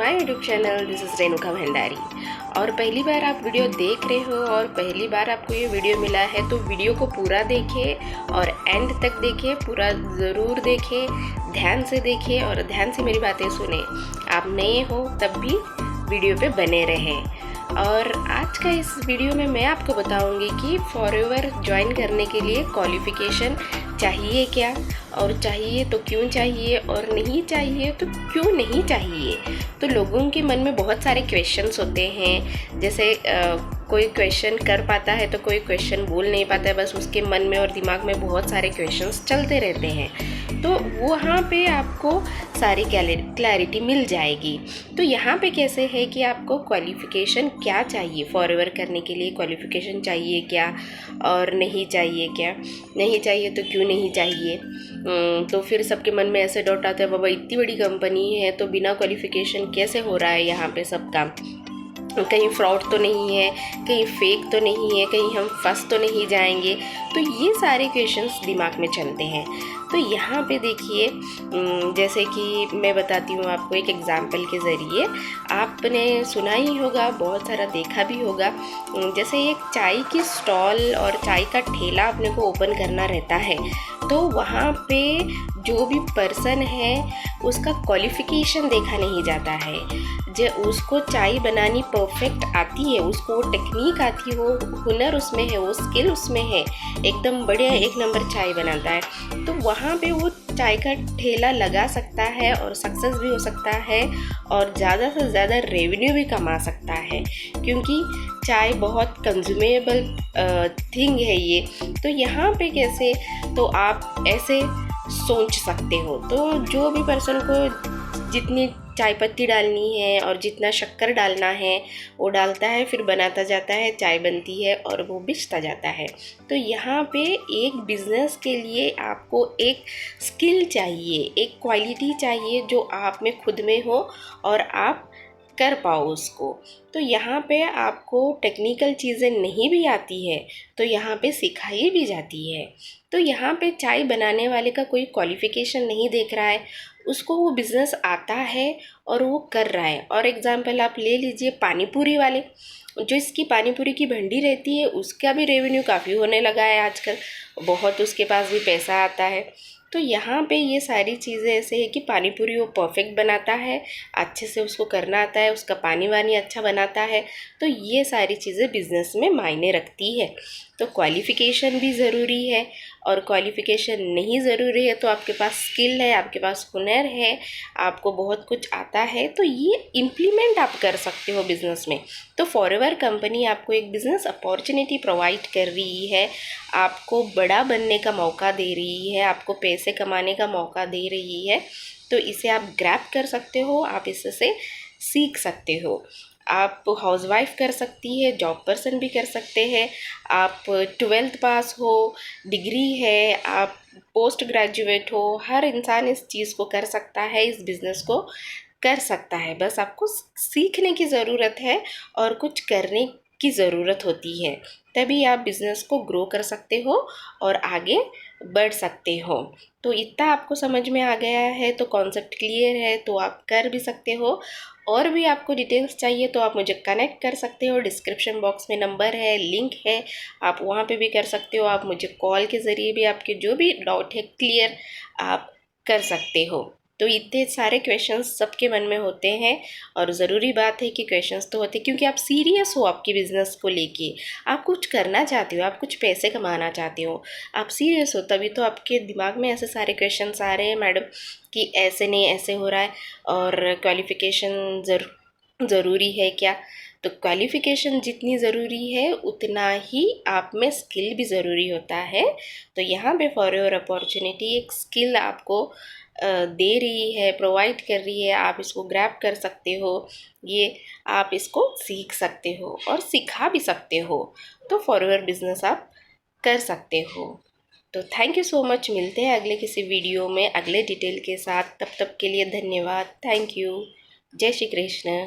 My YouTube channel. This is Renuka Bhandari. और पहली बार आप वीडियो देख रहे हो और पहली बार आपको ये वीडियो मिला है तो वीडियो को पूरा देखें और एंड तक देखें, पूरा ज़रूर देखें, ध्यान से देखें और ध्यान से मेरी बातें सुने। आप नए हो तब भी वीडियो पे बने रहें। और आज का इस वीडियो में मैं आपको बताऊंगी कि फॉरएवर ज्वाइन करने के लिए क्वालिफ़िकेशन चाहिए क्या, और चाहिए तो क्यों चाहिए, और नहीं चाहिए तो क्यों नहीं चाहिए। तो लोगों के मन में बहुत सारे क्वेश्चंस होते हैं, जैसे कोई क्वेश्चन कर पाता है तो कोई क्वेश्चन बोल नहीं पाता है, बस उसके मन में और दिमाग में बहुत सारे क्वेश्चंस चलते रहते हैं। तो वहाँ पे आपको सारी क्लैरिटी मिल जाएगी। तो यहाँ पे कैसे है कि आपको क्वालिफ़िकेशन क्या चाहिए, फॉरएवर करने के लिए क्वालिफ़िकेशन चाहिए क्या और नहीं चाहिए क्या, नहीं चाहिए तो क्यों नहीं चाहिए। तो फिर सबके मन में ऐसे डाउट आता है, बाबा इतनी बड़ी कंपनी है तो बिना क्वालिफ़िकेशन कैसे हो रहा है यहाँ पे सब काम, कहीं फ्रॉड तो नहीं है, कहीं फेक तो नहीं है, कहीं हम फंस तो नहीं जाएंगे। तो ये सारे क्वेश्चंस दिमाग में चलते हैं। तो यहाँ पे देखिए, जैसे कि मैं बताती हूँ आपको एक एग्ज़ाम्पल के ज़रिए। आपने सुना ही होगा, बहुत सारा देखा भी होगा, जैसे एक चाय की स्टॉल और चाय का ठेला अपने को ओपन करना रहता है। तो वहाँ पे जो भी पर्सन है उसका क्वालिफ़िकेशन देखा नहीं जाता है। जो उसको चाय बनानी परफेक्ट आती है, उसको वो टेक्निक आती हो, हुनर उसमें है, वो स्किल उसमें है, एकदम बढ़िया एक नंबर चाय बनाता है, तो वहाँ पे वो चाय का ठेला लगा सकता है और सक्सेस भी हो सकता है और ज़्यादा से ज़्यादा रेवेन्यू भी कमा सकता है, क्योंकि चाय बहुत कंज्यूमेबल थिंग है ये। तो यहाँ पे कैसे, तो आप ऐसे सोच सकते हो। तो जो भी पर्सन को जितनी चाय पत्ती डालनी है और जितना शक्कर डालना है वो डालता है, फिर बनाता जाता है, चाय बनती है और वो बेचता जाता है। तो यहाँ पे एक बिज़नेस के लिए आपको एक स्किल चाहिए, एक क्वालिटी चाहिए जो आप में खुद में हो और आप कर पाओ उसको। तो यहाँ पे आपको टेक्निकल चीज़ें नहीं भी आती है तो यहाँ पे सिखाई भी जाती है। तो यहाँ पे चाय बनाने वाले का कोई क्वालिफ़िकेशन नहीं देख रहा है, उसको वो बिज़नेस आता है और वो कर रहा है। और एग्ज़ाम्पल आप ले लीजिए पानी पूरी वाले, जो इसकी पानी पूरी की भंडी रहती है उसका भी रेवेन्यू काफ़ी होने लगा है आजकल, बहुत उसके पास भी पैसा आता है। तो यहाँ पे ये सारी चीज़ें ऐसे है कि पानी पूरी वो परफेक्ट बनाता है, अच्छे से उसको करना आता है, उसका पानी वानी अच्छा बनाता है। तो ये सारी चीज़ें बिज़नेस में मायने रखती है। तो क्वालिफ़िकेशन भी ज़रूरी है, और क्वालिफ़िकेशन नहीं ज़रूरी है तो आपके पास स्किल है, आपके पास हुनर है, आपको बहुत कुछ आता है, तो ये इम्प्लीमेंट आप कर सकते हो बिज़नेस में। तो फॉरएवर कंपनी आपको एक बिज़नेस अपॉर्चुनिटी प्रोवाइड कर रही है, आपको बड़ा बनने का मौका दे रही है, आपको पैसे कमाने का मौका दे रही है। तो इसे आप ग्रैब कर सकते हो, आप इससे सीख सकते हो। आप हाउसवाइफ कर सकती है, जॉब पर्सन भी कर सकते हैं, आप 12th पास हो, डिग्री है, आप पोस्ट ग्रेजुएट हो, हर इंसान इस चीज़ को कर सकता है, इस बिज़नेस को कर सकता है। बस आपको सीखने की ज़रूरत है और कुछ करने की ज़रूरत होती है, तभी आप बिज़नेस को ग्रो कर सकते हो और आगे बढ़ सकते हो। तो इतना आपको समझ में आ गया है, तो कॉन्सेप्ट क्लियर है, तो आप कर भी सकते हो। और भी आपको डिटेल्स चाहिए तो आप मुझे कनेक्ट कर सकते हो, डिस्क्रिप्शन बॉक्स में नंबर है, लिंक है, आप वहाँ पे भी कर सकते हो। आप मुझे कॉल के ज़रिए भी आपके जो भी डाउट है क्लियर आप कर सकते हो। तो इतने सारे क्वेश्चंस सबके मन में होते हैं और ज़रूरी बात है कि क्वेश्चंस तो होते हैं, क्योंकि आप सीरियस हो आपके बिज़नेस को लेके, आप कुछ करना चाहते हो, आप कुछ पैसे कमाना चाहते हो, आप सीरियस हो, तभी तो आपके दिमाग में ऐसे सारे क्वेश्चंस आ रहे हैं मैडम कि ऐसे नहीं ऐसे हो रहा है, और क्वालिफ़िकेशन ज़रूरी है क्या। तो क्वालिफ़िकेशन जितनी ज़रूरी है उतना ही आप में स्किल भी ज़रूरी होता है। तो यहाँ पे फॉरएवर अपॉर्चुनिटी एक स्किल आपको दे रही है, प्रोवाइड कर रही है, आप इसको ग्रैब कर सकते हो, ये आप इसको सीख सकते हो और सिखा भी सकते हो। तो फॉरएवर बिजनेस आप कर सकते हो। तो थैंक यू सो मच, मिलते हैं अगले किसी वीडियो में अगले डिटेल के साथ। तब तक के लिए धन्यवाद, थैंक यू, जय श्री कृष्ण।